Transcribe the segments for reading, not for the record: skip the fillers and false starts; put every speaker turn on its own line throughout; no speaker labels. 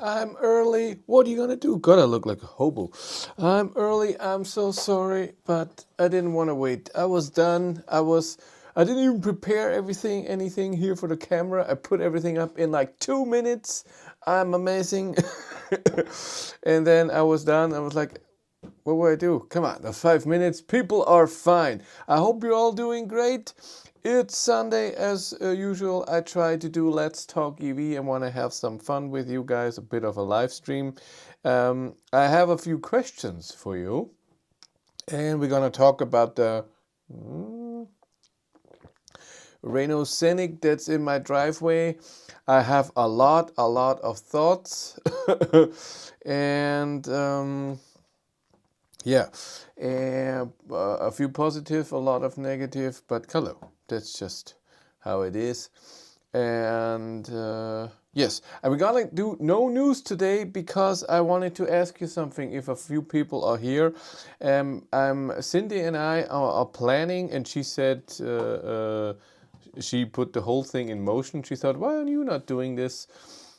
I'm early. What are you gonna do? God, I look like a hobo. I'm early. I'm so sorry, but I didn't want to wait. I was done. I didn't even prepare anything here for the camera. I put everything up in like 2 minutes. I'm amazing. And then I was done. I was like, what will I do? Come on, the 5 minutes. People are fine. I hope you're all doing great. It's Sunday as usual. I try to do Let's Talk EV. I want to have some fun with you guys, a bit of a live stream. I have a few questions for you, and we're going to talk about the Renault Scenic that's in my driveway. I have a lot of thoughts, and yeah, and a few positive, a lot of negative, but hello, that's just how it is. And yes, and we're gonna do no news today because I wanted to ask you something if a few people are here. Cindy and I are planning, and she said she put the whole thing in motion. She thought, why are you not doing this?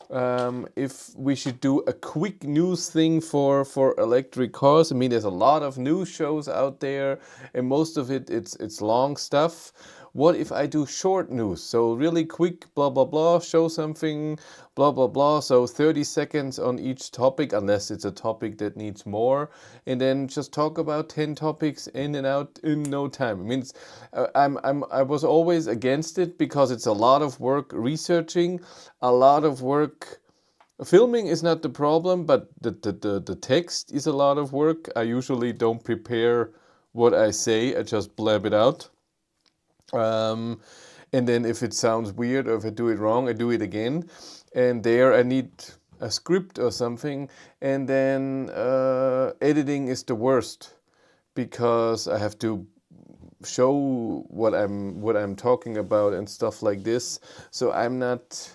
If we should do a quick news thing for electric cars. I mean, there's a lot of news shows out there, and most of it's long stuff. What if I do short news? So really quick, blah blah blah, show something, blah blah blah. So 30 seconds on each topic, unless it's a topic that needs more, and then just talk about 10 topics in and out in no time. It means I was always against it because it's a lot of work researching, a lot of work. Filming is not the problem, but the text is a lot of work. I usually don't prepare what I say, I just blab it out. And then if it sounds weird or if I do it wrong, I do it again. And there I need a script or something. And then editing is the worst because I have to show what I'm talking about and stuff like this. So I'm not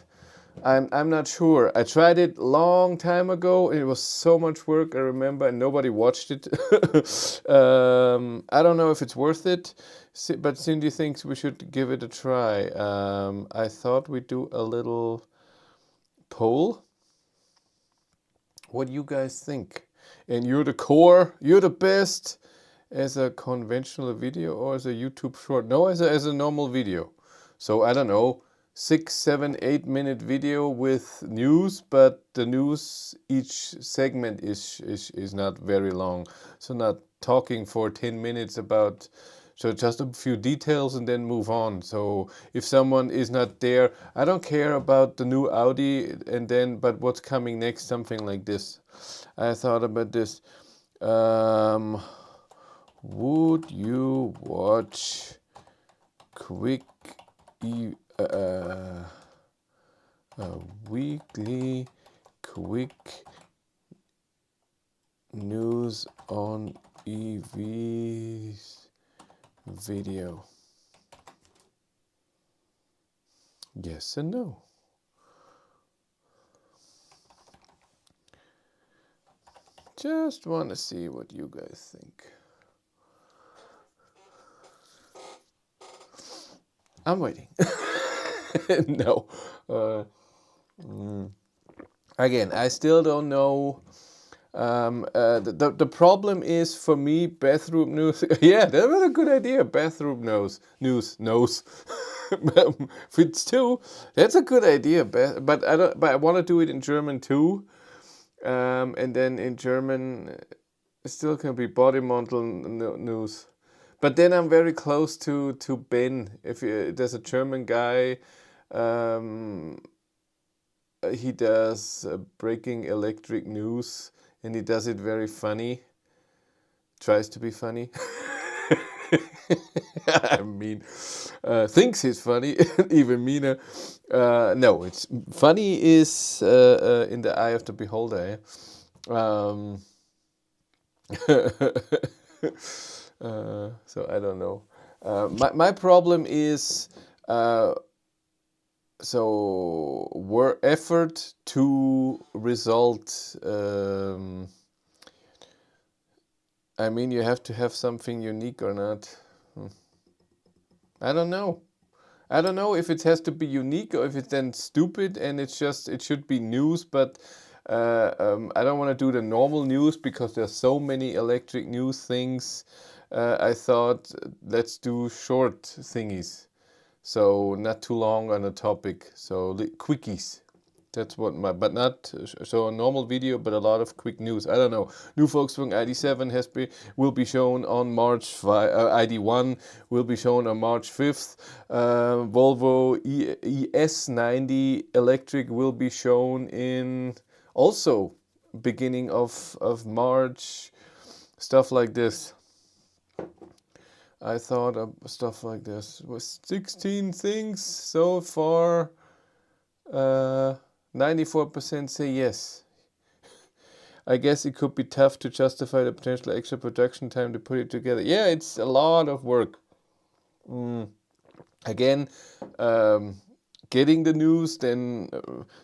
sure. I tried it long time ago. It was so much work, I remember, and nobody watched it. I don't know if it's worth it, but Cindy thinks we should give it a try. I thought we'd do a little poll. What do you guys think? And you're the core. You're the best as a conventional video or as a YouTube short? No, as a normal video. So I don't know, 6, 7, 8 minute video with news, but the news, each segment is not very long. So not talking for 10 minutes about, so just a few details and then move on. So if someone is not there, I don't care about the new Audi and then, but what's coming next, something like this. I thought about this. Would you watch quick weekly quick news on EVs video? Yes and no. Just want to see what you guys think. I'm waiting. No. Again, I still don't know. The problem is for me, bathroom news. Yeah, that was a good idea. Bathroom news. Fits too. That's a good idea. But I don't. But I want to do it in German too. And then in German, it still can be Bodymontel news. But then I'm very close to Ben. If there's a German guy, he does breaking electric news, and he does it very funny. Tries to be funny. I mean, thinks he's funny, even meaner. No, it's funny is in the eye of the beholder. So I don't know. My problem is so effort to result. I mean, you have to have something unique or not. I don't know. I don't know if it has to be unique or if it's then stupid and it should be news, but I don't want to do the normal news because there's so many electric news things. I thought let's do short thingies, so not too long on a topic. So quickies. That's what but not so a normal video, but a lot of quick news. I don't know. New Volkswagen ID7 will be shown on March 5. ID1 will be shown on March 5th. Volvo ES90 electric will be shown in also beginning of March. Stuff like this. I thought of stuff like this. It was 16 things so far. 94% say yes. I guess it could be tough to justify the potential extra production time to put it together. Yeah, it's a lot of work. Again, getting the news, then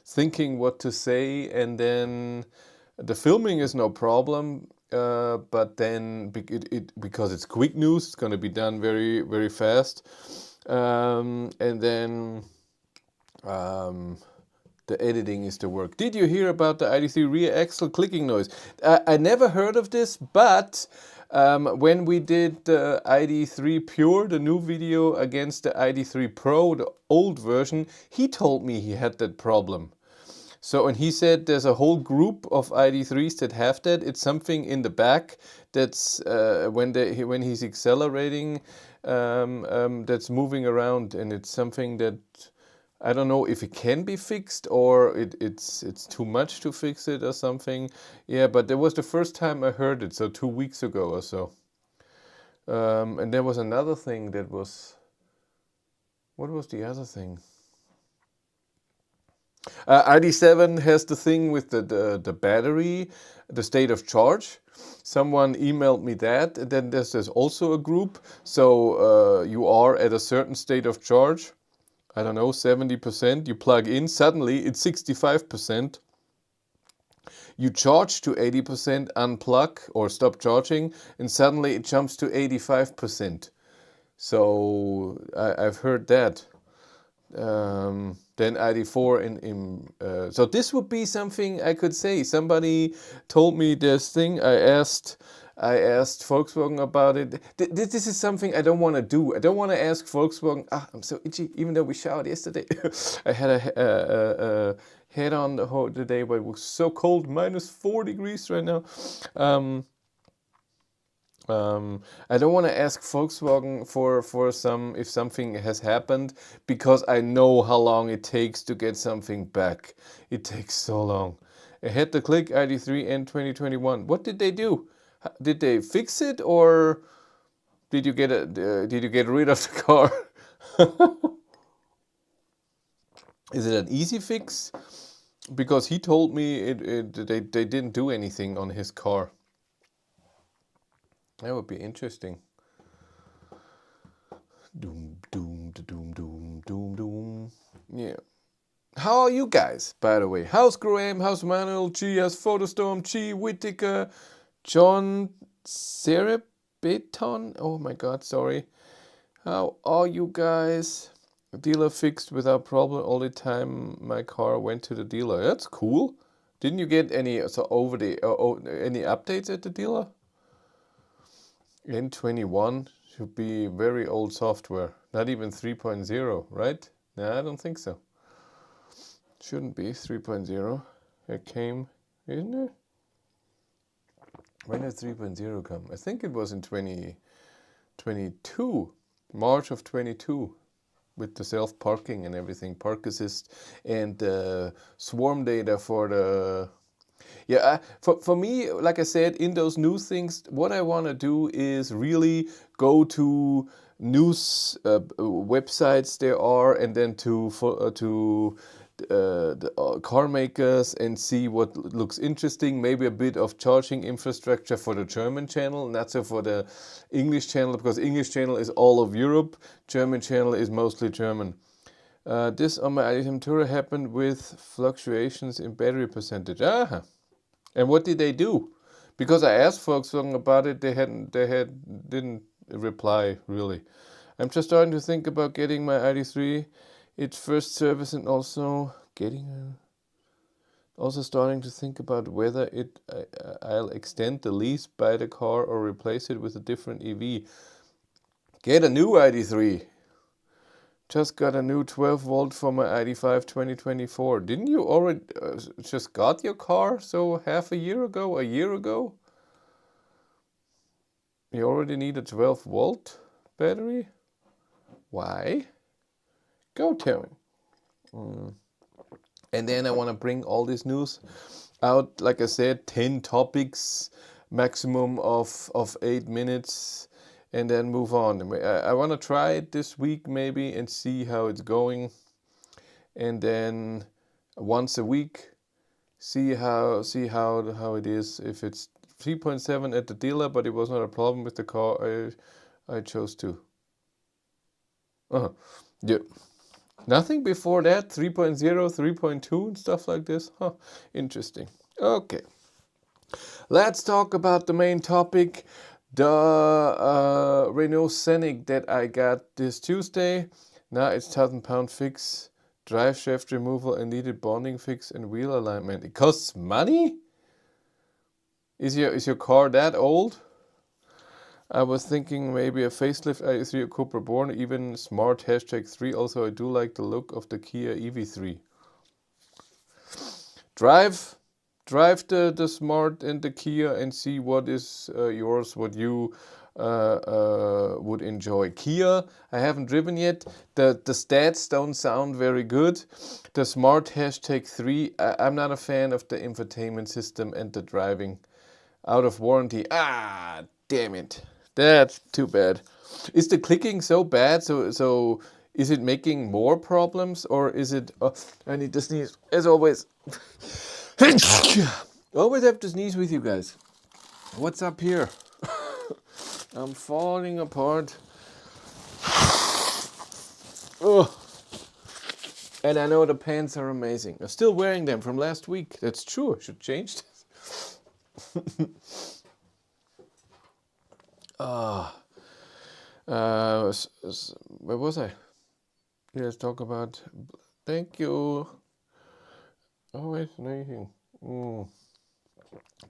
thinking what to say, and then the filming is no problem. But then because it's quick news, it's going to be done very, very fast. And then the editing is the work. Did you hear about the ID3 rear axle clicking noise? I never heard of this, but when we did the ID3 Pure, the new video against the ID3 Pro, the old version, he told me he had that problem. So, and he said there's a whole group of ID3s that have that. It's something in the back that's when he's accelerating, that's moving around, and it's something that I don't know if it can be fixed or it's too much to fix it or something. Yeah, but that was the first time I heard it, so 2 weeks ago or so. And there was another thing that was... What was the other thing? ID7 has the thing with the battery, the state of charge. Someone emailed me that, and then there's also a group. So you are at a certain state of charge. I don't know, 70%, you plug in, suddenly it's 65%. You charge to 80%, unplug or stop charging, and suddenly it jumps to 85%. So I've heard that. Then ID4 so this would be something I could say. Somebody told me this thing. I asked Volkswagen about it. This is something I don't want to do. I don't want to ask Volkswagen. I'm so itchy, even though we showered yesterday. I had a head on the whole day, but it was so cold, -4 degrees right now. I don't want to ask Volkswagen for if something has happened, because I know how long it takes to get something back. It takes so long. I had the Click ID3 N 2021. What did they do? Did they fix it, or did you get rid of the car? Is it an easy fix? Because he told me they didn't do anything on his car. That would be interesting. Doom, doom, doom, doom, doom, doom. Yeah. How are you guys, by the way? How's Graham? How's Manuel? G? How's Photostorm? G? Whittaker? John? Cerebeton? Oh my god, sorry. How are you guys? Dealer fixed without problem all the time my car went to the dealer. That's cool. Didn't you get any any updates at the dealer? N21 should be very old software. Not even 3.0, right? No, I don't think so. Shouldn't be 3.0. It came, isn't it? When did 3.0 come? I think it was in 2022, March of 22, with the self-parking and everything, park assist, and swarm data for the... Yeah, for me, like I said, in those news things, what I want to do is really go to news websites there are, and then to the car makers and see what looks interesting. Maybe a bit of charging infrastructure for the German channel, not so for the English channel, because English channel is all of Europe. German channel is mostly German. This on my item tour happened with fluctuations in battery percentage. Aha. And what did they do? Because I asked Volkswagen about it, they didn't reply really. I'm just starting to think about getting my ID3, its first service, and also getting Also starting to think about whether I'll extend the lease, buy the car, or replace it with a different EV. Get a new ID3. Just got a new 12 volt for my ID5 2024. Didn't you already just got your car? So half a year ago, a year ago? You already need a 12 volt battery? Why? Go tell me. And then I want to bring all this news out. Like I said, 10 topics, maximum of 8 minutes, and then move on. I want to try it this week maybe and see how it's going. And then once a week, see how it is. If it's 3.7 at the dealer, but it was not a problem with the car, I chose to. Yeah. Nothing before that, 3.0, 3.2 and stuff like this. Huh, interesting. Okay. Let's talk about the main topic, the Renault Scenic that I got this Tuesday. Now it's £1,000 fix, drive shaft removal and needed bonding fix and wheel alignment. It costs money? Is your car that old? I was thinking maybe a facelift i3 or Cupra Born, even smart #3. Also, I do like the look of the Kia EV3. Drive the smart and the Kia and see what is yours, what you would enjoy. Kia, I haven't driven yet. The stats don't sound very good. The smart #3, I'm not a fan of the infotainment system and the driving. Out of warranty. Ah, damn it. That's too bad. Is the clicking so bad? So is it making more problems, or is it? Oh, I need to sneeze as always. Always have to sneeze with you guys. What's up here? I'm falling apart. Oh. And I know the pants are amazing. I'm still wearing them from last week. That's true. I should change this. Where was I? Let's talk about. Thank you. Always amazing.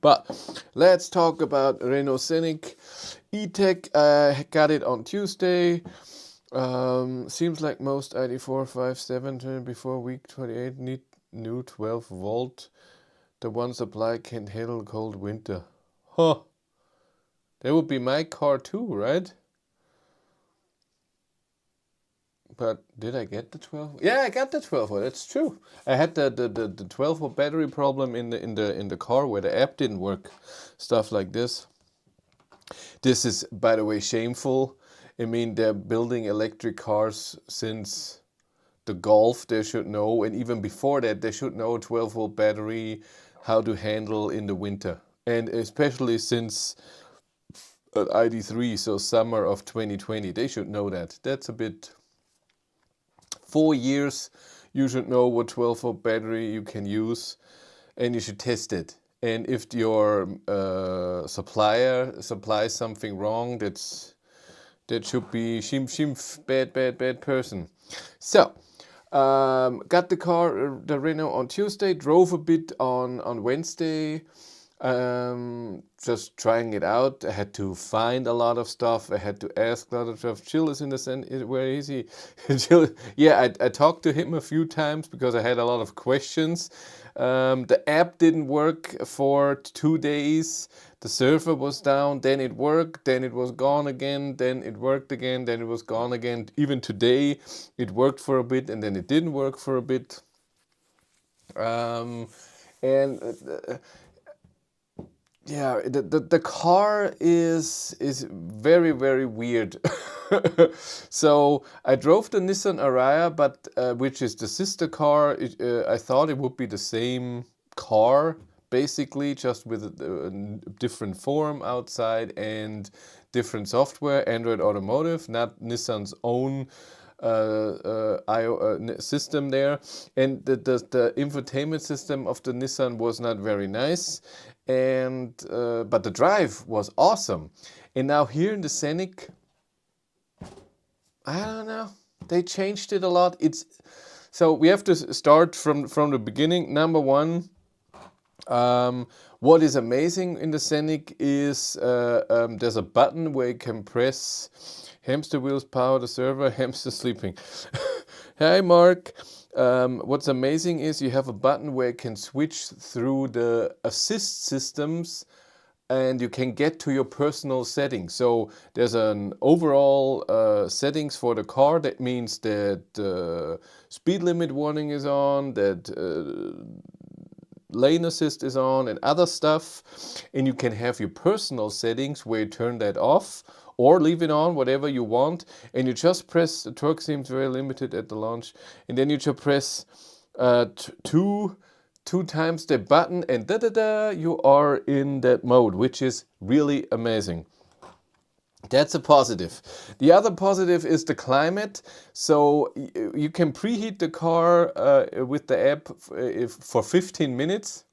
But let's talk about Renault Scenic E-Tech. I got it on Tuesday. Seems like most ID4, 5, 7 before week 28 need new 12 volt. The one supply can handle cold winter. Huh. That would be my car too, right? But did I get the 12? Yeah, I got the 12 volt. That's true. I had the 12 volt battery problem in the car where the app didn't work. Stuff like this. This is, by the way, shameful. I mean, they're building electric cars since the Golf. They should know, and even before that, they should know 12 volt battery, how to handle in the winter, and especially since ID3, so summer of 2020, they should know that. That's a bit. 4 years, you should know what 12 volt battery you can use, and you should test it. And if your supplier supplies something wrong, that should be shimf, bad person. So, got the car, the Renault, on Tuesday, drove a bit on Wednesday, just trying it out. I had to find a lot of stuff. I had to ask a lot of stuff. Jill is in the center. Where is he? Jill, yeah, I talked to him a few times because I had a lot of questions. The app didn't work for 2 days. The server was down, then it worked, then it was gone again, then it worked again, then it was gone again. Even today, it worked for a bit and then it didn't work for a bit. Yeah, the car is very, very weird. So I drove the Nissan Ariya, but which is the sister car. I thought it would be the same car, basically, just with a different form outside and different software. Android Automotive, not Nissan's own system there, and the infotainment system of the Nissan was not very nice, and but the drive was awesome. And now here in the Scenic, I don't know, they changed it a lot. So we have to start from the beginning. Number one, What is amazing in the Scenic is there's a button where you can press hamster wheels power the server, hamster sleeping. Hi Mark. What's amazing is you have a button where you can switch through the assist systems and you can get to your personal settings. So there's an overall settings for the car. That means that speed limit warning is on, that lane assist is on and other stuff, and you can have your personal settings where you turn that off or leave it on, whatever you want, and you just press, the torque seems very limited at the launch, and then you just press two times the button and you are in that mode, which is really amazing. That's a positive. The other positive is the climate. So you can preheat the car with the app for 15 minutes.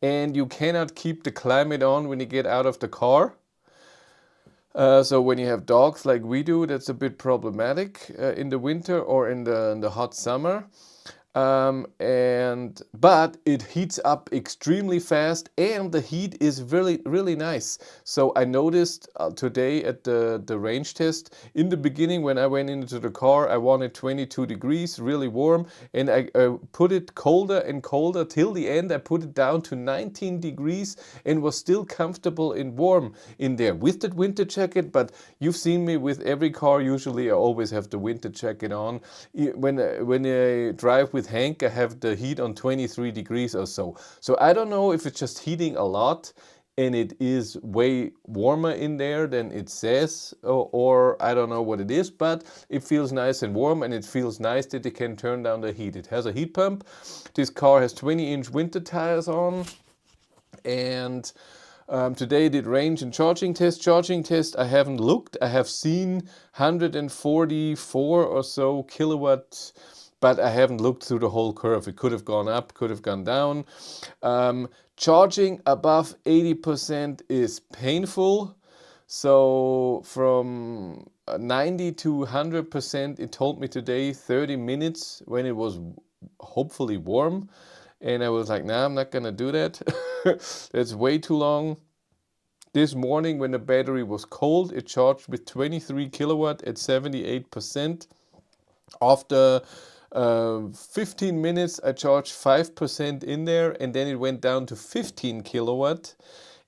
And you cannot keep the climate on when you get out of the car. So when you have dogs like we do, that's a bit problematic in the winter or in the hot summer. But it heats up extremely fast and the heat is really nice. So I noticed today at the range test, in the beginning when I went into the car, I wanted 22 degrees, really warm, and I put it colder and colder till the end. I put it down to 19 degrees and was still comfortable and warm in there with the winter jacket. But you've seen me with every car, usually I always have the winter jacket on. When I drive with Hank, I have the heat on 23 degrees or so. So I don't know if it's just heating a lot and it is way warmer in there than it says, or I don't know what it is, but it feels nice and warm, and it feels nice that it can turn down the heat. It has a heat pump. This car has 20-inch winter tires on, and today I did range and charging test. Charging test, I haven't looked. I have seen 144 or so kilowatt, but I haven't looked through the whole curve. It could have gone up, could have gone down. Charging above 80% is painful. So from 90 to 100%, it told me today 30 minutes when it was hopefully warm. And I was like, nah, I'm not gonna do that. That's way too long. This morning when the battery was cold, it charged with 23 kilowatt at 78%. After 15 minutes, I charged 5% in there, and then it went down to 15 kilowatt.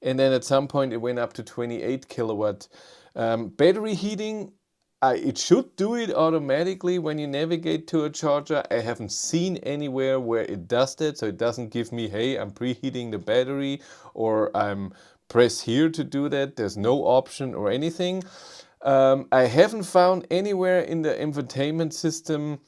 And then at some point it went up to 28 kilowatt. Battery heating, it should do it automatically when you navigate to a charger. I haven't seen anywhere where it does that, so it doesn't give me, hey, I'm preheating the battery, or I'm press here to do that. There's no option or anything. I haven't found anywhere in the infotainment system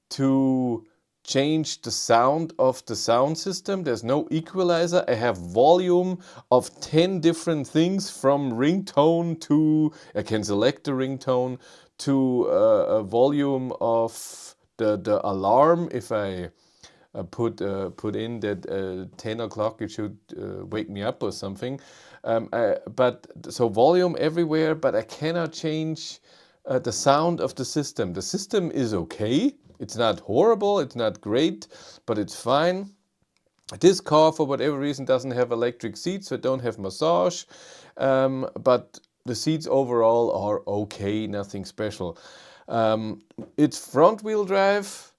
to change the sound of the sound system. There's no equalizer. I have volume of 10 different things, from ringtone to, I can select the ringtone, to a volume of the alarm. If I put in that 10 o'clock it should wake me up or something. So volume everywhere, but I cannot change the sound of the system. The system is okay. It's not horrible, it's not great, but it's fine. This car, for whatever reason, doesn't have electric seats, so don't have massage. But the seats overall are okay, nothing special. It's front wheel drive.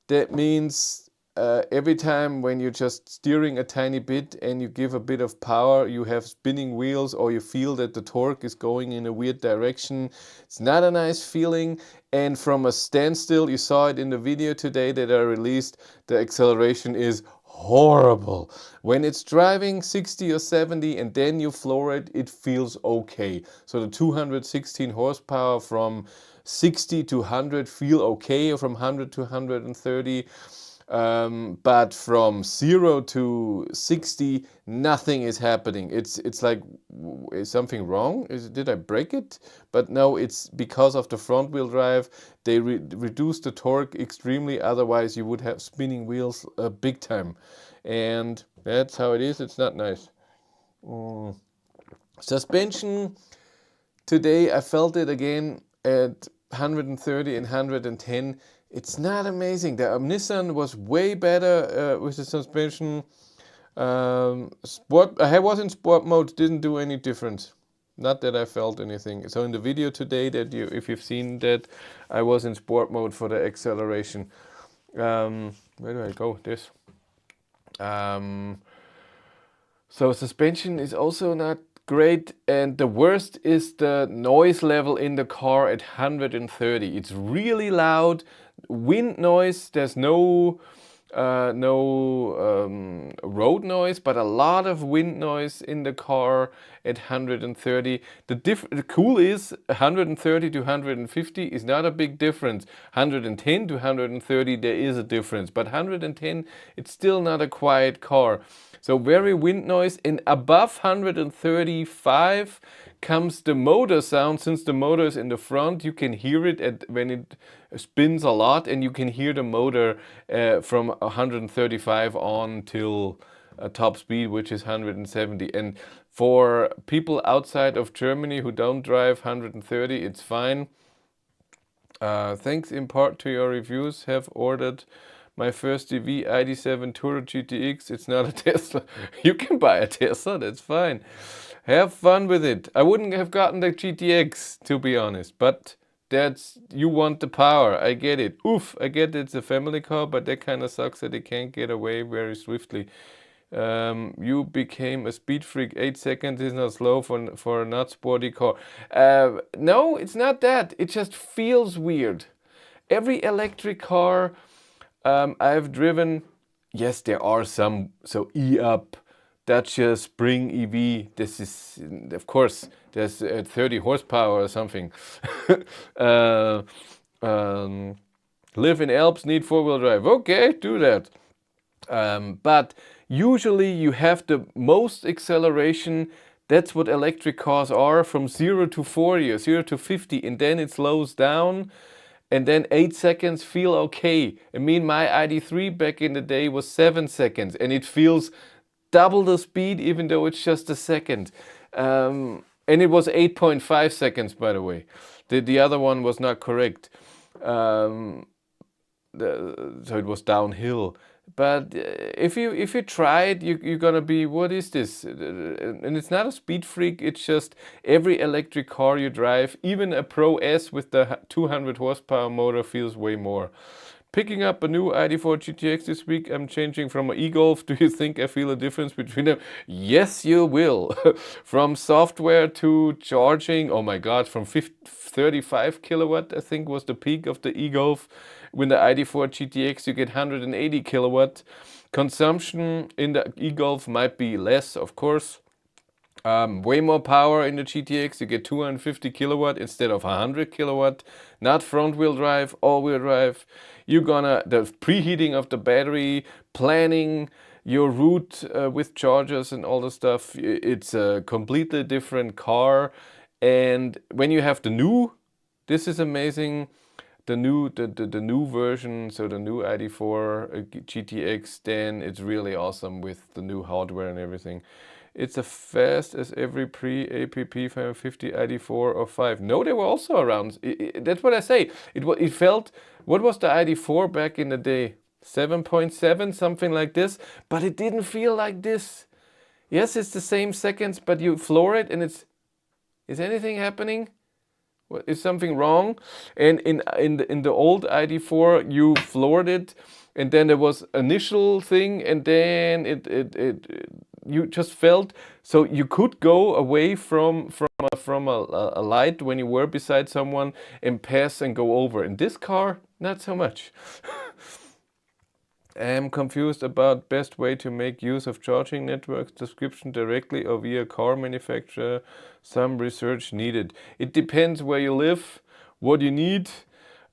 That means every time when you're just steering a tiny bit and you give a bit of power, you have spinning wheels, or you feel that the torque is going in a weird direction. It's not a nice feeling. And from a standstill, you saw it in the video today that I released, the acceleration is horrible. When it's driving 60 or 70 and then you floor it, it feels okay. So the 216 horsepower from 60 to 100 feel okay, or from 100 to 130. But from 0 to 60, nothing is happening. It's like, is something wrong? Did I break it? But no, it's because of the front wheel drive. They reduce the torque extremely. Otherwise, you would have spinning wheels big time. And that's how it is. It's not nice. Suspension. Today I felt it again at 130 and 110. It's not amazing. The Nissan was way better with the suspension. Sport. I was in sport mode. Didn't do any difference. Not that I felt anything. So in the video today, that if you've seen that, I was in sport mode for the acceleration. Where do I go? This. So suspension is also not great, and the worst is the noise level in the car at 130. It's really loud. Wind noise. There's no road noise, but a lot of wind noise in the car at 130. The cool is 130 to 150 is not a big difference. 110 to 130 there is a difference, but 110 it's still not a quiet car. So very wind noise, and above 135 comes the motor sound. Since the motor is in the front, you can hear it when it spins a lot, and you can hear the motor from 135 on till top speed, which is 170. And for people outside of Germany who don't drive 130, it's fine. Thanks in part to your reviews, have ordered my first EV ID7 Turbo GTX. It's not a Tesla. You can buy a Tesla, that's fine. Have fun with it. I wouldn't have gotten the GTX, to be honest, but you want the power. I get it. Oof, I get it's a family car, but that kind of sucks that it can't get away very swiftly. You became a speed freak. 8 seconds is not slow for a not sporty car. No, it's not that. It just feels weird. Every electric car I've driven, yes, there are some, so E-Up, Dacia Spring EV, this is, of course, there's 30 horsepower or something. Live in Alps, need 4-wheel drive. Okay, do that. But usually you have the most acceleration. That's what electric cars are, from 0 to 40 or 0 to 50, and then it slows down. And then 8 seconds feel okay. I mean, my ID3 back in the day was 7 seconds, and it feels double the speed, even though it's just a second. And it was 8.5 seconds, by the way. The other one was not correct. So it was downhill. But if you try it, you're gonna be, what is this? And it's not a speed freak. It's just every electric car you drive, even a Pro S with the 200 horsepower motor, feels way more. Picking up a new ID4 GTX this week. I'm changing from an e-Golf. Do you think I feel a difference between them? Yes, you will. From software to charging. Oh my God, from 35 kilowatt, I think was the peak of the e-Golf. With the ID4 GTX, you get 180 kilowatt. Consumption in the e-Golf might be less, of course. Way more power in the GTX. You get 250 kilowatt instead of 100 kilowatt. Not front wheel drive, all wheel drive. You're gonna, the preheating of the battery, planning your route with chargers and all the stuff. It's a completely different car. And when you have the new, this is amazing. The new version, so the new ID4 GTX, then it's really awesome with the new hardware and everything. It's as fast as every pre-APP 550 ID4 or 5. No, they were also around. That's what I say. It felt, what was the ID4 back in the day? 7.7, something like this. But it didn't feel like this. Yes, it's the same seconds, but you floor it and it's, is anything happening? Is something wrong? And in the old ID4 you floored it, and then there was initial thing, and then you just felt, so you could go away from a light when you were beside someone and pass and go over. In this car, not so much. I'm confused about best way to make use of charging networks, description directly or via car manufacturer. Some research needed. It depends where you live, what you need.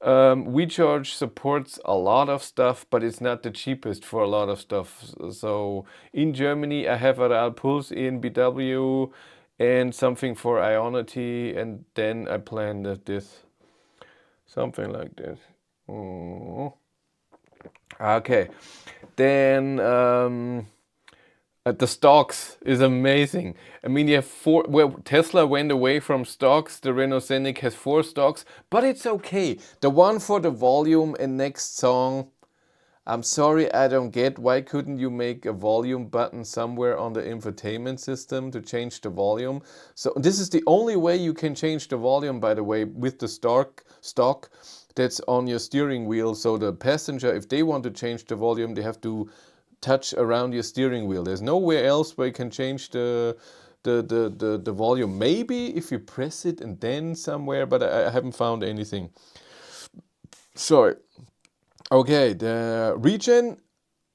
WeCharge supports a lot of stuff, but it's not the cheapest for a lot of stuff. So in Germany, I have a Real Pulse ENBW and something for Ionity, and then I plan that this, something like this. Okay, then the stocks is amazing. I mean, you have four, well, Tesla went away from stocks, the Renault Scenic has 4 stocks, but it's okay. The one for the volume and next song, I'm sorry, I don't get why couldn't you make a volume button somewhere on the infotainment system to change the volume. So this is the only way you can change the volume, by the way, with the stock that's on your steering wheel. So the passenger, if they want to change the volume, they have to touch around your steering wheel. There's nowhere else where you can change the volume. Maybe if you press it and then somewhere, but I haven't found anything. Sorry. Okay, the regen,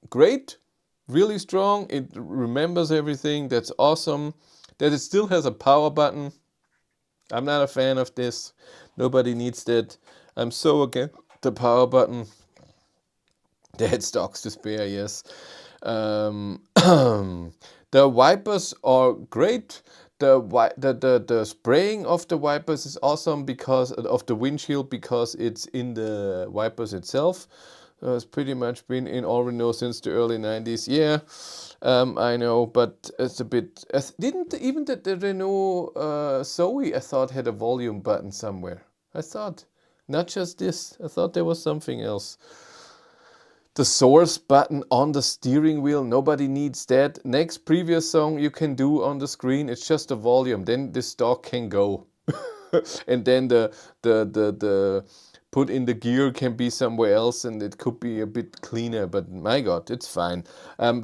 great, really strong. It remembers everything. That's awesome. That it still has a power button. I'm not a fan of this. Nobody needs that. I'm so against the power button. They had stocks to spare, yes. The wipers are great. The spraying of the wipers is awesome because of the windshield, because it's in the wipers itself. It's pretty much been in all Renault since the early 90s. Yeah, I know, but it's a bit... Didn't even the Renault Zoe, I thought, had a volume button somewhere. I thought, not just this. I thought there was something else. The source button on the steering wheel, nobody needs that. Next previous song you can do on the screen, it's just the volume. Then the stock can go. And then the put in the gear can be somewhere else, and it could be a bit cleaner, but my God, it's fine.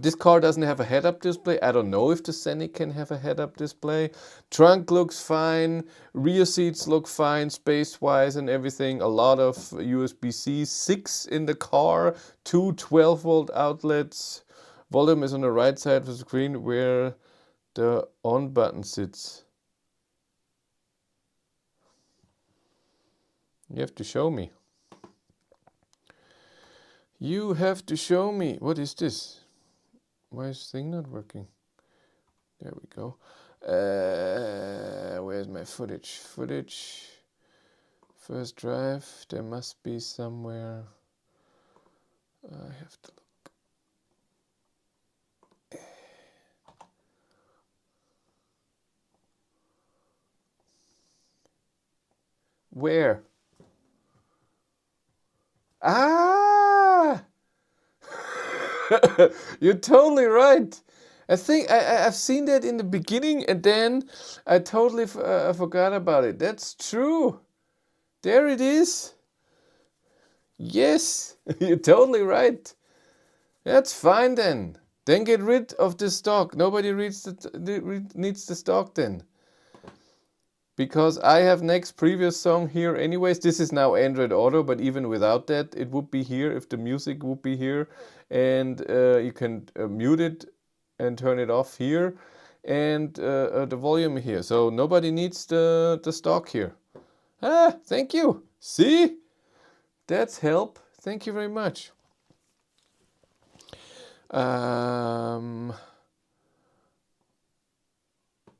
This car doesn't have a head-up display. I don't know if the Scenic can have a head-up display. Trunk looks fine. Rear seats look fine, space-wise and everything. A lot of USB-C 6 in the car. 2 12-volt outlets. Volume is on the right side of the screen where the on button sits. You have to show me. You have to show me. What is this? Why is this thing not working? There we go. Where's my footage? Footage. First drive. There must be somewhere. I have to look. Where? Ah! You're totally right. I think I've seen that in the beginning, and then I totally forgot about it. That's true. There it is. Yes, you're totally right. That's fine then. Then get rid of the stock. Nobody needs the stock then. Because I have next previous song here anyways. This is now Android Auto, but even without that, it would be here if the music would be here. And you can mute it and turn it off here. And the volume here. So nobody needs the stock here. Ah, thank you. See? That's help. Thank you very much.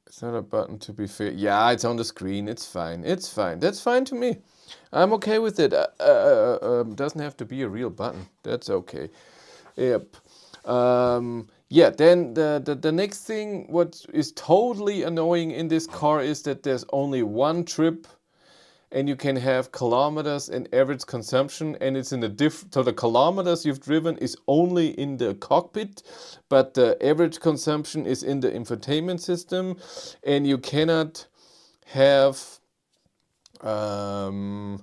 It's not a button, to be fair. Yeah, it's on the screen. It's fine. It's fine. That's fine to me. I'm okay with it. Doesn't have to be a real button. That's okay. Yep. Yeah, then the next thing what is totally annoying in this car is that there's only one trip, and you can have kilometers and average consumption, and it's in a so the kilometers you've driven is only in the cockpit, but the average consumption is in the infotainment system, and you cannot have the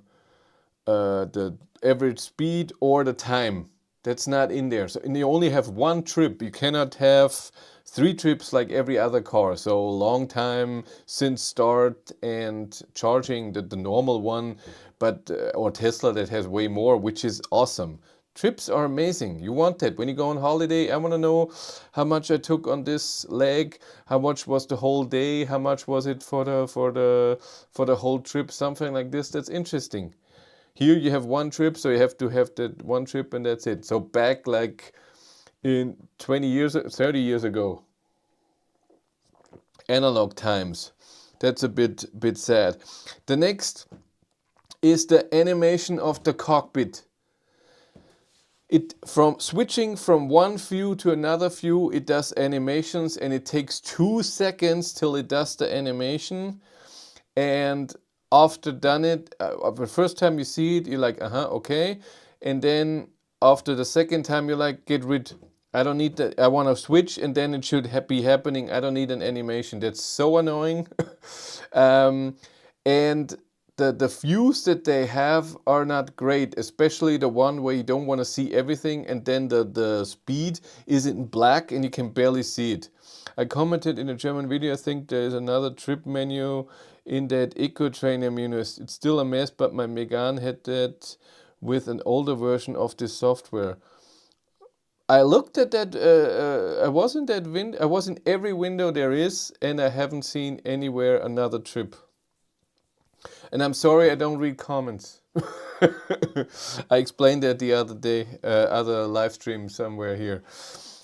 average speed or the time. That's not in there. So, and you only have one trip. You cannot have 3 trips like every other car. So long time since start and charging, the normal one, but or Tesla that has way more, which is awesome. Trips are amazing. You want that when you go on holiday. I want to know how much I took on this leg, how much was the whole day, how much was it for the whole trip, something like this. That's interesting. Here you have one trip, so you have to have that one trip and that's it. So back like in 20 years, 30 years ago. Analog times. That's a bit sad. The next is the animation of the cockpit. From switching from one view to another view, it does animations, and it takes 2 seconds till it does the animation. And after done it, the first time you see it, you're like, okay. And then after the second time you're like, get rid. I don't need that. I want to switch, and then it should be happening. I don't need an animation. That's so annoying. And the views that they have are not great, especially the one where you don't want to see everything, and then the speed is in black and you can barely see it. I commented in a German video, I think there is another trip menu in that Eco Trainer menu. It's still a mess, but my Megane had that with an older version of this software. I looked at that. I was in that window. I was in every window there is, and I haven't seen anywhere another trip. And I'm sorry, I don't read comments. I explained that the other day, other live stream somewhere here.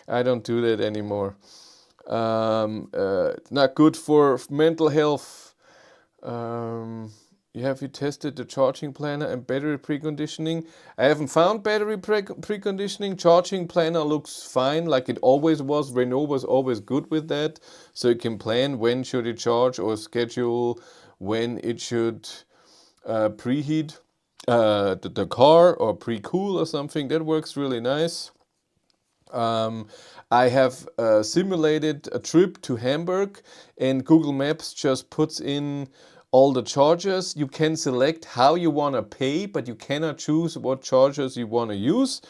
I don't do that anymore. It's not good for mental health. Have you tested the charging planner and battery preconditioning? I haven't found battery preconditioning. Charging planner looks fine, like it always was. Renault was always good with that. So you can plan when should it charge or schedule when it should preheat the car or pre-cool or something. That works really nice. I have simulated a trip to Hamburg, and Google Maps just puts in all the chargers. You can select how you want to pay, but you cannot choose what chargers you want to use.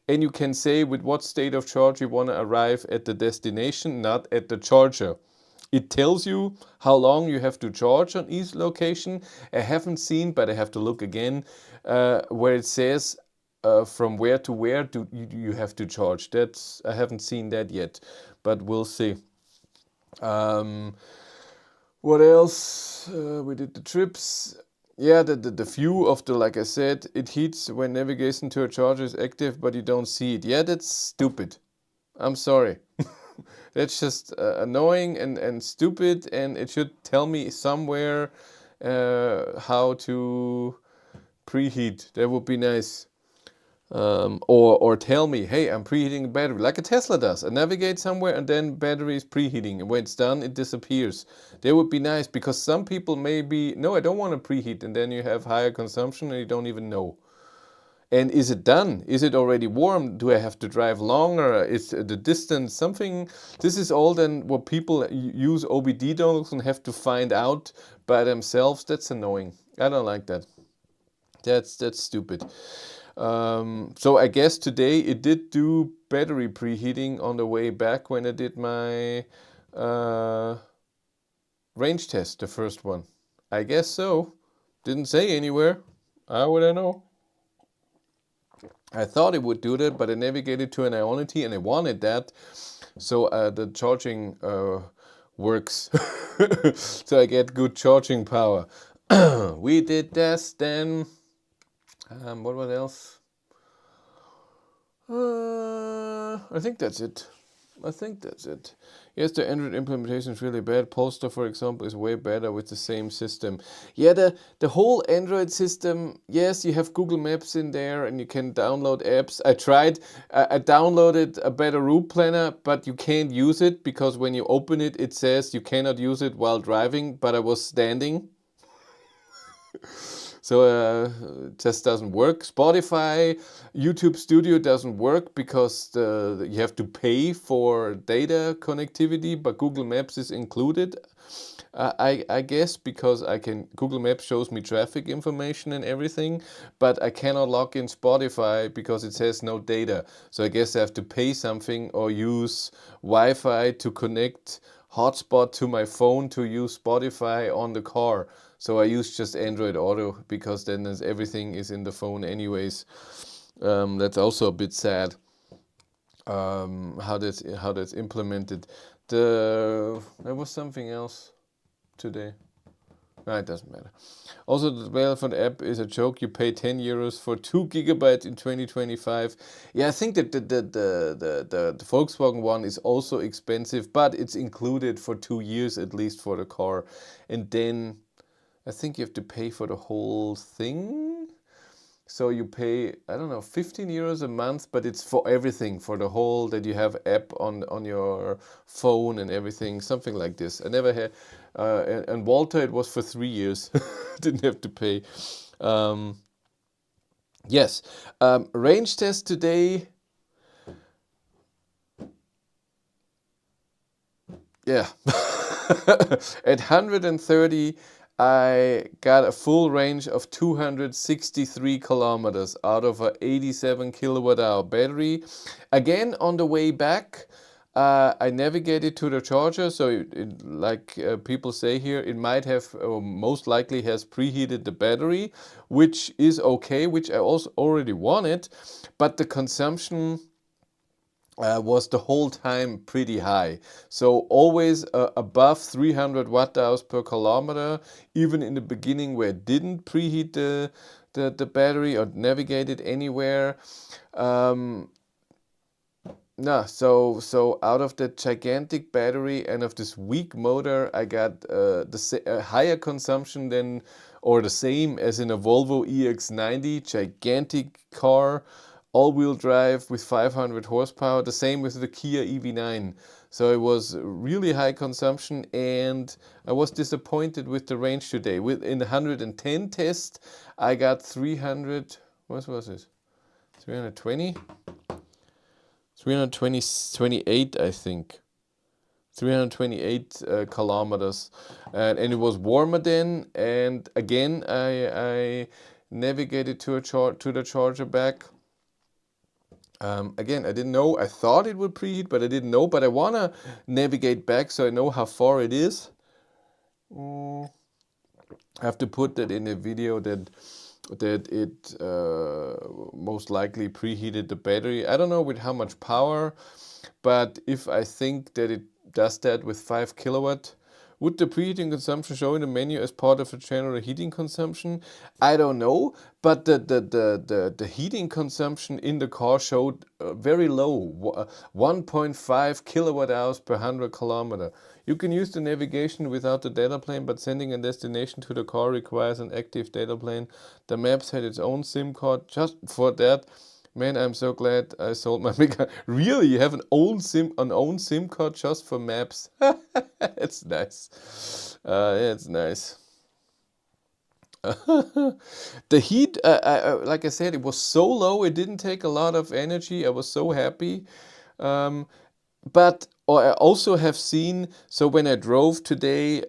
And you can say with what state of charge you want to arrive at the destination, not at the charger. It tells you how long you have to charge on each location. I haven't seen, but I have to look again, where it says from where to where do you have to charge. I haven't seen that yet, but we'll see. What else? We did the trips. Yeah, the view of the, like I said, it heats when navigation to a charger is active, but you don't see it. Yeah, that's stupid. I'm sorry. That's just annoying and stupid, and it should tell me somewhere how to preheat. That would be nice. Or tell me, hey, I'm preheating a battery, like a Tesla does. I navigate somewhere and then battery is preheating, and when it's done, it disappears. That would be nice, because some people may be, no, I don't want to preheat, and then you have higher consumption and you don't even know. And is it done? Is it already warm? Do I have to drive longer? Is the distance something? This is all then what people use OBD dongles and have to find out by themselves. That's annoying. I don't like that. That's stupid. So I guess today it did do battery preheating on the way back when I did my range test, the first one. I guess so. Didn't say anywhere. How would I know? I thought it would do that, but I navigated to an Ionity and I wanted that. So the charging works. So I get good charging power. We did this then. What else? I think that's it. Yes, the Android implementation is really bad. Polestar, for example, is way better with the same system. Yeah, the whole Android system, yes, you have Google Maps in there and you can download apps. I downloaded a better route planner, but you can't use it because when you open it, it says you cannot use it while driving, but I was standing. So it just doesn't work. Spotify, YouTube Studio doesn't work because you have to pay for data connectivity, but Google Maps is included. I guess because Google Maps shows me traffic information and everything, but I cannot log in Spotify because it says no data. So I guess I have to pay something or use Wi-Fi to connect hotspot to my phone to use Spotify on the car. So I use just Android Auto because then everything is in the phone anyways. That's also a bit sad. How that's implemented. There was something else today. No, it doesn't matter. Also, the development app is a joke. You pay 10 euros for 2 gigabytes in 2025. Yeah, I think that the Volkswagen one is also expensive, but it's included for 2 years at least for the car. And then I think you have to pay for the whole thing. So you pay, I don't know, 15 euros a month, but it's for everything, for the whole that you have app on your phone and everything, something like this. I never had, and Walter, it was for 3 years. Didn't have to pay. Yes, range test today. Yeah, at 130, I got a full range of 263 kilometers out of a 87 kilowatt hour battery. Again, on the way back, I navigated to the charger. So, like people say here, it might have, or most likely has preheated the battery, which is okay, which I also already wanted, but the consumption was the whole time pretty high. So always above 300 watt hours per kilometer, even in the beginning where it didn't preheat the battery or navigate it anywhere. No, so out of the gigantic battery and of this weak motor, I got higher consumption than, or the same as in a Volvo EX90, gigantic car, all-wheel drive with 500 horsepower. The same with the Kia EV9. So it was really high consumption, and I was disappointed with the range today. In the 110 test, I got 300. What was it? 320. 328, I think. 328 kilometers, and it was warmer then. And again, I navigated to the charger back. Again, I didn't know. I thought it would preheat, but I didn't know. But I wanna navigate back so I know how far it is. I have to put that in a video that it most likely preheated the battery. I don't know with how much power, but if I think that it does that with 5 kilowatt, would the preheating consumption show in the menu as part of the general heating consumption? I don't know, but the heating consumption in the car showed very low, 1.5 kilowatt hours per 100 kilometer. You can use the navigation without the data plane, but sending a destination to the car requires an active data plane. The maps had its own SIM card just for that. Man, I'm so glad I sold my big car. Really, you have an own SIM card just for maps? It's nice. Yeah, it's nice. The heat, like I said, it was so low. It didn't take a lot of energy. I was so happy. But I also have seen, so when I drove today,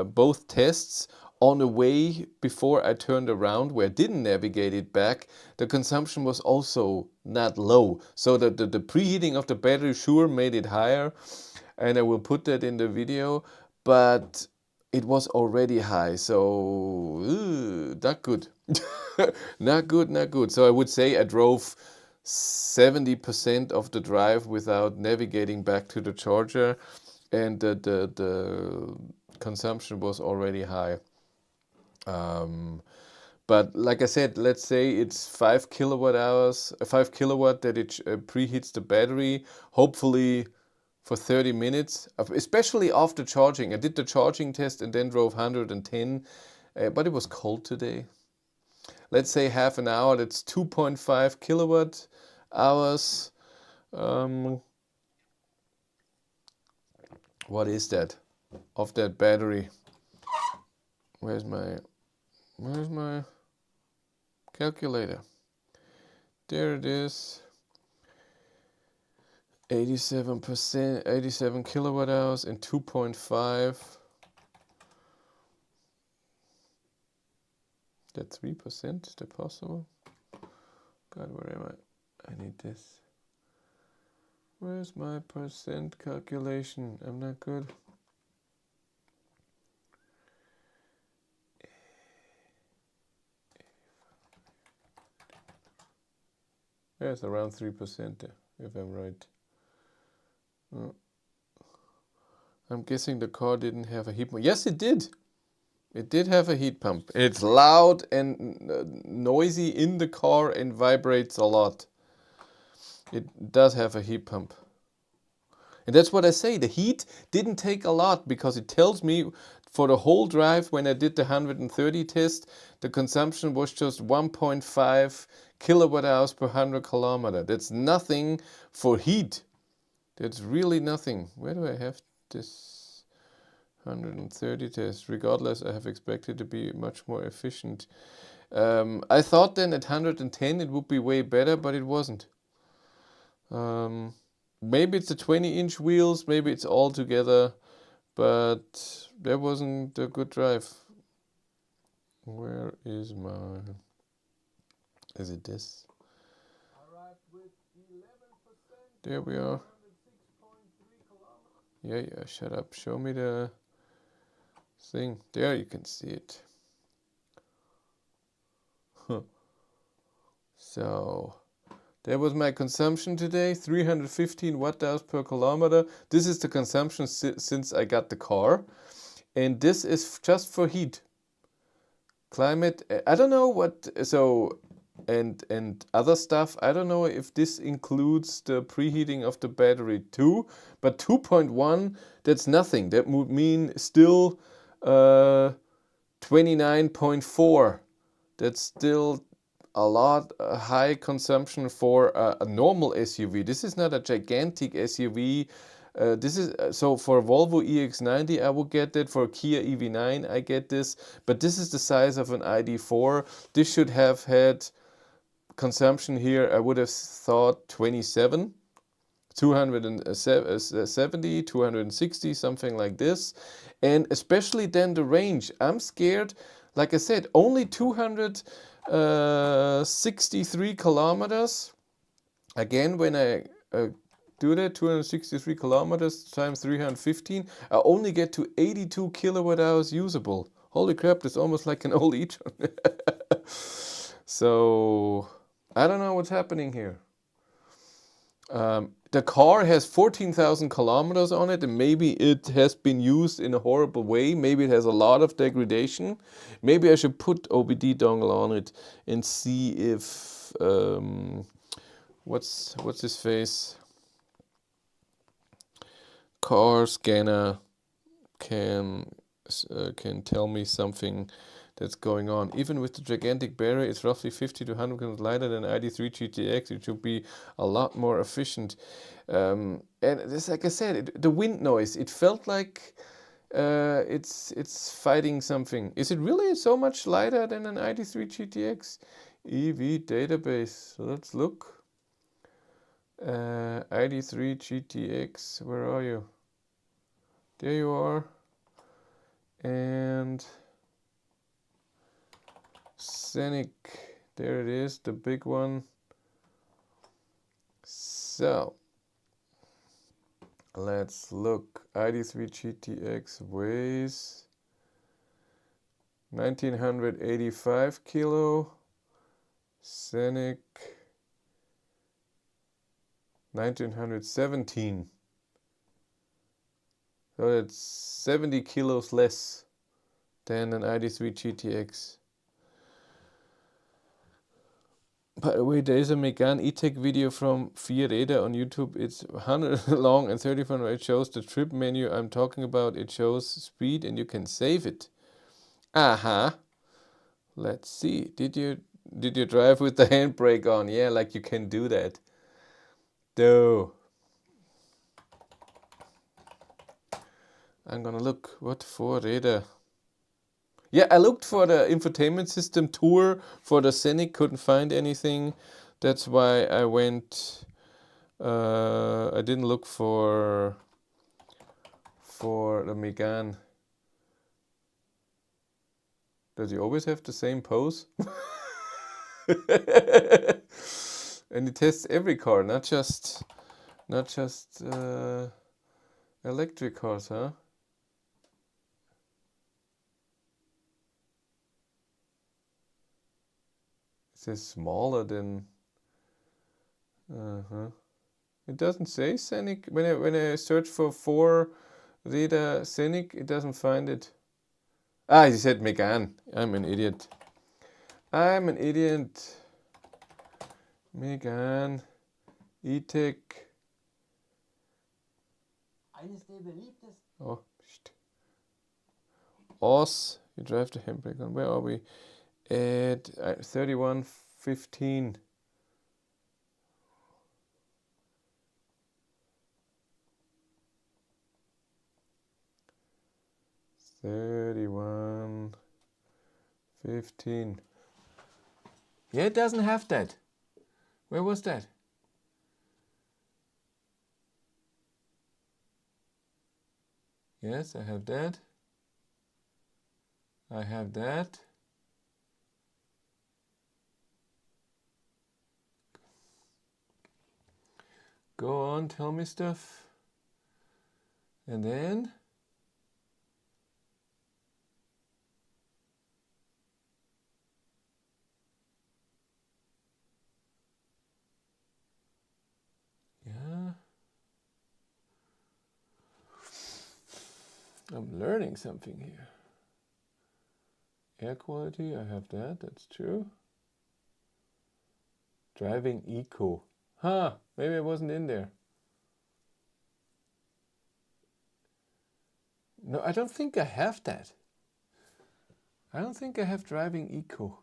both tests on the way before I turned around where I didn't navigate it back, the consumption was also not low. So the preheating of the battery sure made it higher, and I will put that in the video, but it was already high, so not good. Not good, not good. So I would say I drove 70% of the drive without navigating back to the charger, and the consumption was already high. But like I said, let's say it's 5 kilowatt hours, 5 kilowatt that it preheats the battery, hopefully for 30 minutes, especially after charging. I did the charging test and then drove 110, but it was cold today. Let's say half an hour, that's 2.5 kilowatt hours. What is that of that battery? Where's my calculator? There it is. 87%, 87 kilowatt hours and 2.5. That 3%, is that possible? God, where am I? I need this. Where's my percent calculation? I'm not good. Yeah, it's around 3%, if I'm right. I'm guessing the car didn't have a heat pump. Yes, it did. It did have a heat pump. It's loud and noisy in the car and vibrates a lot. It does have a heat pump. And that's what I say. The heat didn't take a lot because it tells me for the whole drive when I did the 130 test, the consumption was just 1.5 kilowatt hours per 100 kilometer. That's nothing for heat. That's really nothing. Where do I have this 130 test? Regardless, I have expected to be much more efficient. I thought then at 110 it would be way better, but it wasn't. Maybe it's the 20-inch wheels, maybe it's all together, but that wasn't a good drive. Where is my... Is it this? There we are. Yeah, shut up. Show me the thing. There you can see it. So, that was my consumption today. 315 watt-hours per kilometer. This is the consumption since I got the car. And this is just for heat. Climate, I don't know what... So... And other stuff, I don't know if this includes the preheating of the battery too, but 2.1, that's nothing. That would mean still 29.4. That's still a lot, high consumption for a normal SUV. This is not a gigantic SUV. This is so for Volvo EX90 I would get that, for Kia EV9 I get this, but this is the size of an ID4. This should have had consumption here, I would have thought 27, 270, 260, something like this. And especially then the range. I'm scared, like I said, only 263 kilometers. Again, when I do that, 263 kilometers times 315, I only get to 82 kilowatt hours usable. Holy crap, that's almost like an old e-tron. So... I don't know what's happening here. The car has 14,000 kilometers on it, and maybe it has been used in a horrible way. Maybe it has a lot of degradation. Maybe I should put OBD dongle on it and see if what's his face? Car scanner can tell me something that's going on. Even with the gigantic battery, it's roughly 50 to 100 grams lighter than ID3 GTX. It should be a lot more efficient. And this, like I said, the wind noise, it felt like it's fighting something. Is it really so much lighter than an ID3 GTX? EV database. So let's look. ID3 GTX, where are you? There you are. And Scenic, there it is, the big one. So let's look. ID3 GTX weighs 1985 kilo. Scenic 1917. So that's 70 kilos less than an ID3 GTX. By the way, there is a Megane E-Tech video from Fiat on YouTube. It's 100 long and 34. It shows the trip menu I'm talking about. It shows speed and you can save it. Aha. Let's see. Did you drive with the handbrake on? Yeah, like you can do that. Though. I'm gonna look. What for Räder? Yeah, I looked for the infotainment system tour for the Scenic, couldn't find anything. That's why I went, I didn't look for the Megane. Does he always have the same pose? And he tests every car, not just electric cars, huh? It says smaller than. It doesn't say Scenic. When I search for 4-Räder Scenic, it doesn't find it. Ah, he said Megane. I'm an idiot. I'm an idiot. Megane E-Tech. Oh, shit. Os. You drive the handbrake on. Where are we? At 3115. 3115. Yeah, it doesn't have that. Where was that? Yes, I have that. I have that. Go on, tell me stuff. And then yeah. I'm learning something here. Air quality, I have that, that's true. Driving eco. Huh, maybe I wasn't in there. No, I don't think I have that. I don't think I have driving eco.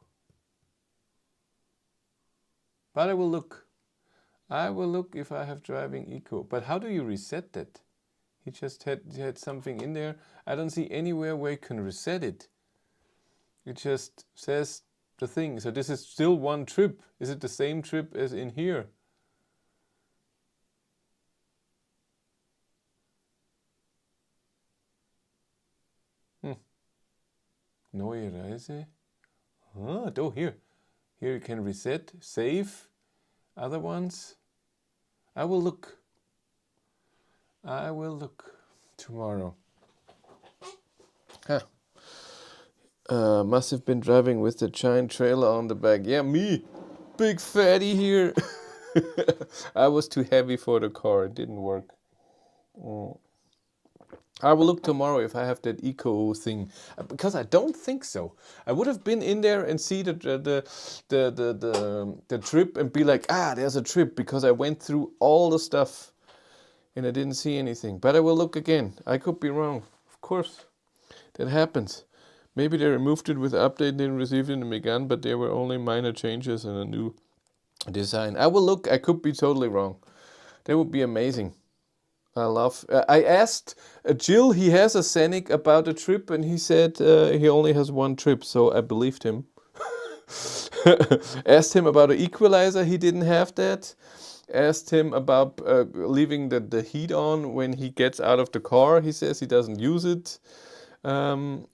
But I will look. I will look if I have driving eco. But how do you reset that? He just had something in there. I don't see anywhere where you can reset it. It just says the thing. So this is still one trip. Is it the same trip as in here? Neue Reise. Oh, here. Here you can reset, save, other ones. I will look. I will look tomorrow. Huh. Must have been driving with the giant trailer on the back. Yeah, me. Big fatty here. I was too heavy for the car. It didn't work. I will look tomorrow if I have that eco thing, because I don't think so. I would have been in there and see the trip and be like, there's a trip, because I went through all the stuff and I didn't see anything. But I will look again. I could be wrong. Of course, that happens. Maybe they removed it with the update, didn't receive it in the Megane, but there were only minor changes and a new design. I will look. I could be totally wrong. That would be amazing. I asked Jill, he has a Scenic, about a trip, and he said he only has one trip, so I believed him. Asked him about an equalizer, he didn't have that. Asked him about leaving the heat on when he gets out of the car. He says he doesn't use it. But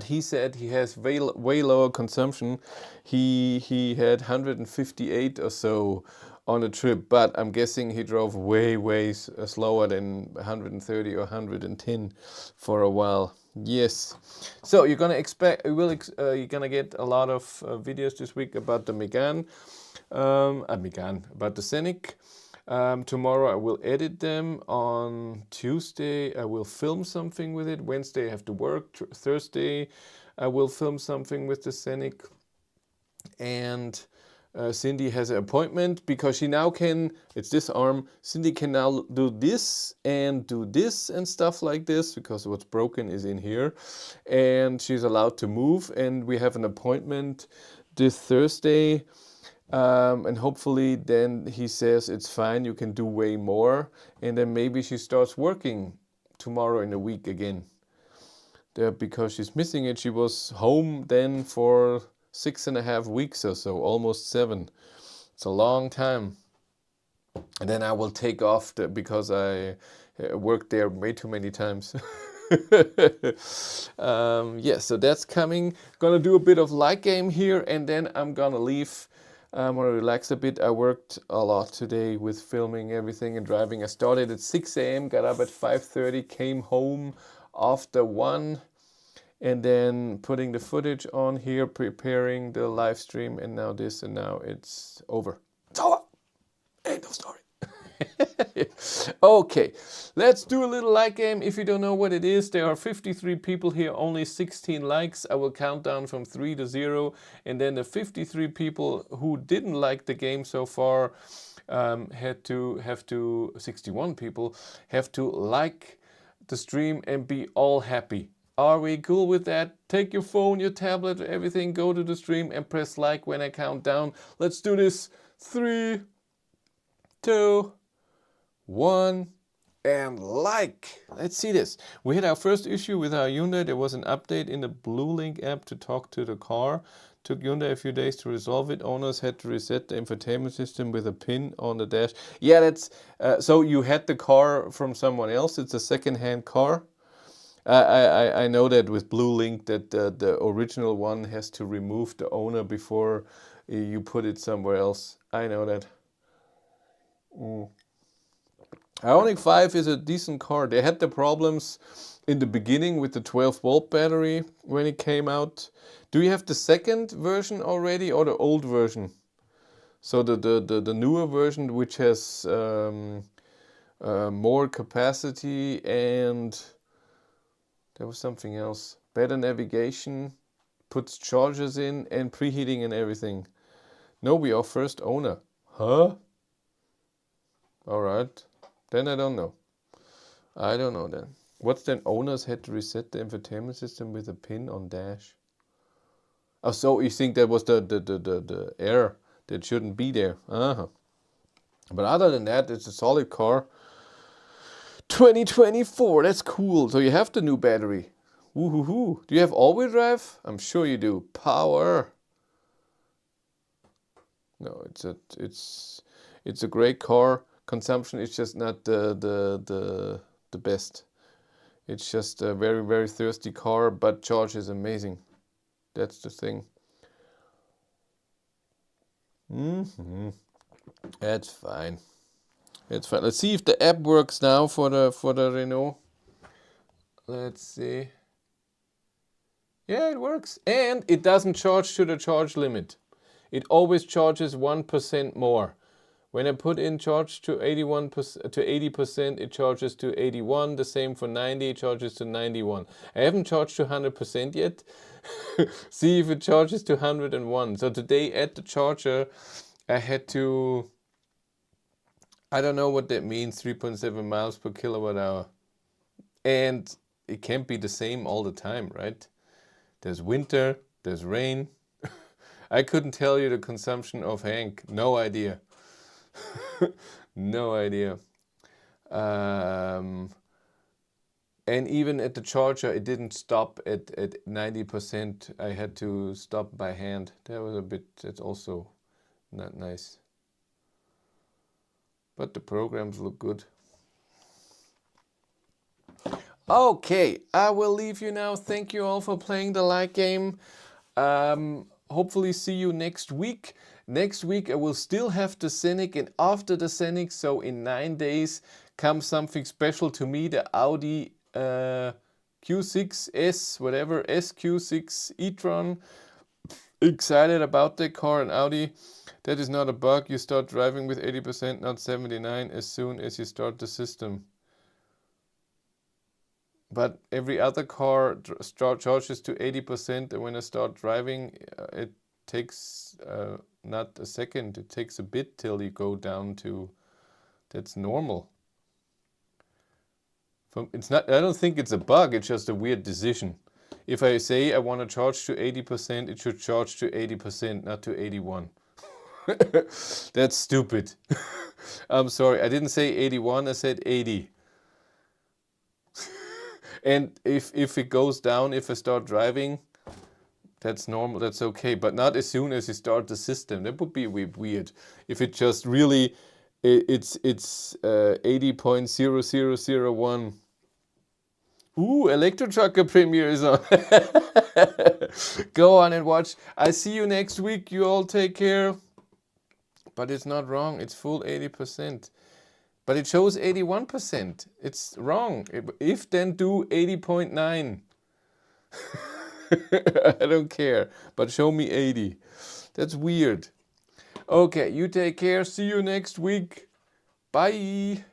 he said he has way lower consumption. He had 158 or so on a trip, but I'm guessing he drove way slower than 130 or 110 for a while. Yes. So you're gonna you're gonna get a lot of videos this week about the Megane, about the Scenic. Tomorrow I will edit them. On Tuesday I will film something with it. Wednesday I have to work. Thursday I will film something with the Scenic. And Cindy has an appointment, because she now can, it's this arm, Cindy can now do this and stuff like this, because what's broken is in here. And she's allowed to move, and we have an appointment this Thursday. And hopefully then he says it's fine, you can do way more. And then maybe she starts working tomorrow in a week again. Because she's missing it. She was home then for 6.5 weeks or so, almost 7. It's a long time. And then I will take off because I worked there way too many times. So that's coming. Gonna do a bit of light game here, and then I'm gonna leave. I'm gonna relax a bit. I worked a lot today with filming everything and driving. I started at 6 a.m., got up at 5:30, came home after 1, and then putting the footage on here, preparing the live stream, and now this, and now it's over. It's over. End of story. Okay, let's do a little like game. If you don't know what it is, there are 53 people here, only 16 likes. I will count down from 3 to 0, and then the 53 people who didn't like the game so far 61 people have to like the stream and be all happy. Are we cool with that? Take your phone, your tablet, everything, go to the stream and press like when I count down. Let's do this. 3, 2, 1, and like. Let's see this. We had our first issue with our Hyundai. There was an update in the Blue Link app to talk to the car. Took Hyundai a few days to resolve it. Owners had to reset the infotainment system with a pin on the dash. Yeah, that's so you had the car from someone else. It's a second-hand car. I know that with Blue Link that the original one has to remove the owner before you put it somewhere else. I know that. Ioniq 5 is a decent car. They had the problems in the beginning with the 12-volt battery when it came out. Do you have the second version already or the old version? So the newer version, which has more capacity, and there was something else. Better navigation, puts chargers in and preheating and everything. No, we are first owner. Huh? Alright. Then I don't know. I don't know then. What's then? Owners had to reset the infotainment system with a pin on dash. Oh, so you think that was the error that shouldn't be there? Uh-huh. But other than that, it's a solid car. 2024, that's cool. So you have the new battery. Woohoo! Do you have all-wheel drive? I'm sure you do. Power. No, it's a great car. Consumption is just not the best. It's just a very, very thirsty car, but charge is amazing. That's the thing. That's fine. It's fine. Let's see if the app works now for the Renault. Let's see. Yeah, it works. And it doesn't charge to the charge limit. It always charges 1% more. When I put in charge to 81% to 80%, it charges to 81. The same for 90, it charges to 91. I haven't charged to 100% yet. See if it charges to 101. So today at the charger, I had to, I don't know what that means, 3.7 miles per kilowatt hour. And it can't be the same all the time, right? There's winter, there's rain. I couldn't tell you the consumption of Hank. No idea. No idea. And even at the charger, it didn't stop at 90%. I had to stop by hand. That was a bit, that's also not nice. But the programs look good. Okay, I will leave you now. Thank you all for playing the like game. Hopefully see you next week. Next week I will still have the Scenic, and after the Scenic, so in 9 days, comes something special to me, the Audi Q6S, whatever, SQ6 e-tron. Excited about that car, and Audi. That is not a bug. You start driving with 80%, not 79, as soon as you start the system. But every other car charges to 80%, and when I start driving, it takes not a second, it takes a bit till you go down to, that's normal. It's not, I don't think it's a bug, it's just a weird decision. If I say I want to charge to 80%, it should charge to 80%, not to 81. That's stupid. I'm sorry, I didn't say 81, I said 80. And if it goes down, if I start driving, that's normal, that's okay. But not as soon as you start the system. That would be weird. If it just really, it's 80.0001. Ooh, Electro Trucker Premiere is on. Go on and watch. I see you next week. You all take care. But it's not wrong. It's full 80%. But it shows 81%. It's wrong. If then do 80.9. I don't care. But show me 80. That's weird. Okay, you take care. See you next week. Bye.